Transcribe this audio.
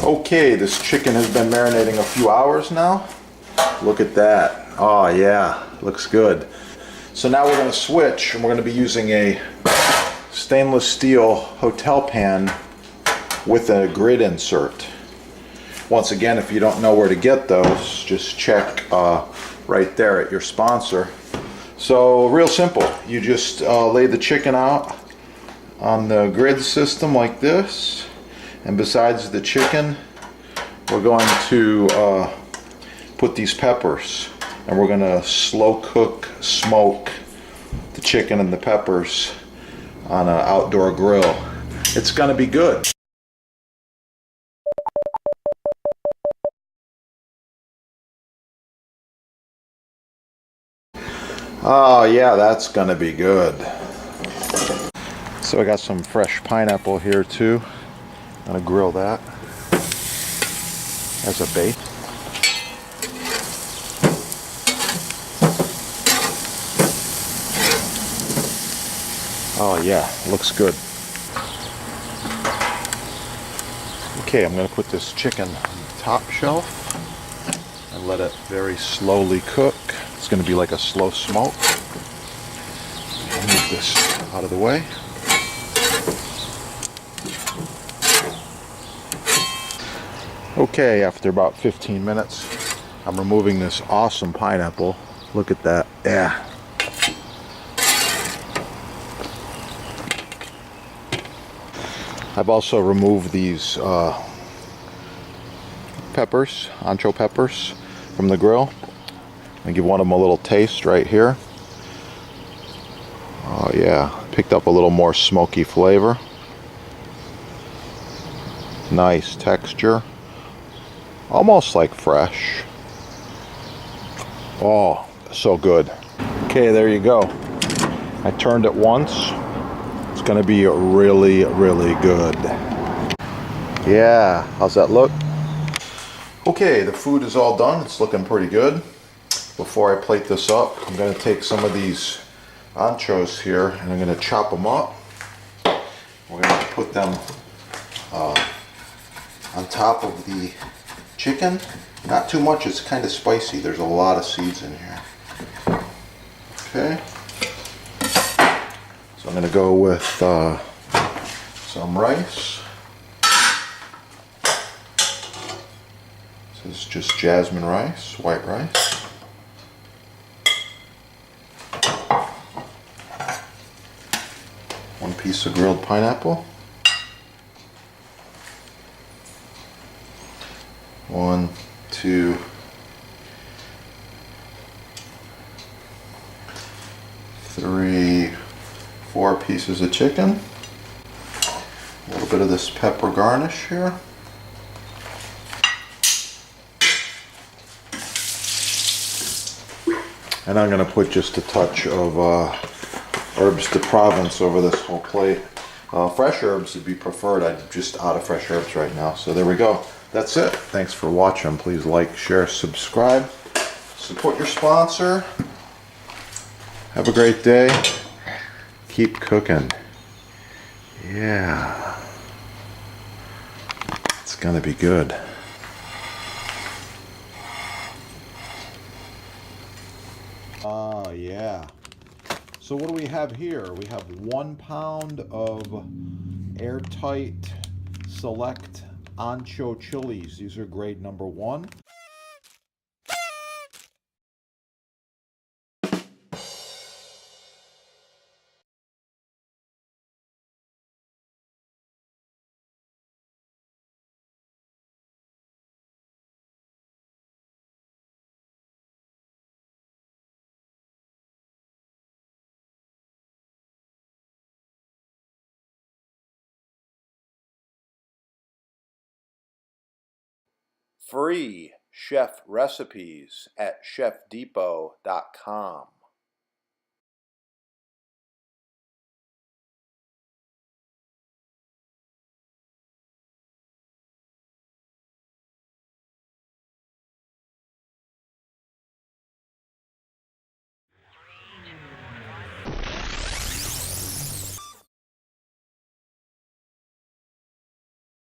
Okay, this chicken has been marinating a few hours now. Look at that. Oh yeah, looks good. So now we're going to switch and we're going to be using a stainless steel hotel pan with a grid insert. Once again, if you don't know where to get those, just check right there at your sponsor. So real simple, you just lay the chicken out on the grid system like this, and besides the chicken we're going to put these peppers, and we're going to slow cook, smoke the chicken and the peppers on an outdoor grill. It's going to be good. Oh yeah, that's going to be good. So I got some fresh pineapple here too. I'm going to grill that as a bait. Oh yeah, looks good. Okay, I'm going to put this chicken on the top shelf and let it very slowly cook. It's going to be like a slow smoke. I'll move this out of the way. Okay, after about 15 minutes, I'm removing this awesome pineapple. Look at that. Yeah. I've also removed these peppers, ancho peppers, from the grill. I give one of them a little taste right here. Oh yeah, picked up a little more smoky flavor. Nice texture. Almost like fresh. Oh, so good. Okay, there you go. I turned it once. It's gonna be really, really good. Yeah, how's that look? Okay, the food is all done. It's looking pretty good. Before I plate this up, I'm gonna take some of these anchos here and I'm gonna chop them up. We're gonna put them on top of the chicken. Not too much, it's kind of spicy. There's a lot of seeds in here. Okay. So I'm going to go with some rice. This is just jasmine rice, white rice. One piece of grilled pineapple. 1, 2, 3, 4 pieces of chicken. A little bit of this pepper garnish here. And I'm going to put just a touch of herbs de Provence over this whole plate. Fresh herbs would be preferred. I'm just out of fresh herbs right now. So there we go. That's it. Thanks for watching. Please like, share, subscribe. Support your sponsor. Have a great day. Keep cooking. Yeah. It's gonna be good. Oh yeah. So what do we have here? We have 1 pound of airtight select ancho chilies. These are grade number 1. Free chef recipes at chefdepot.com.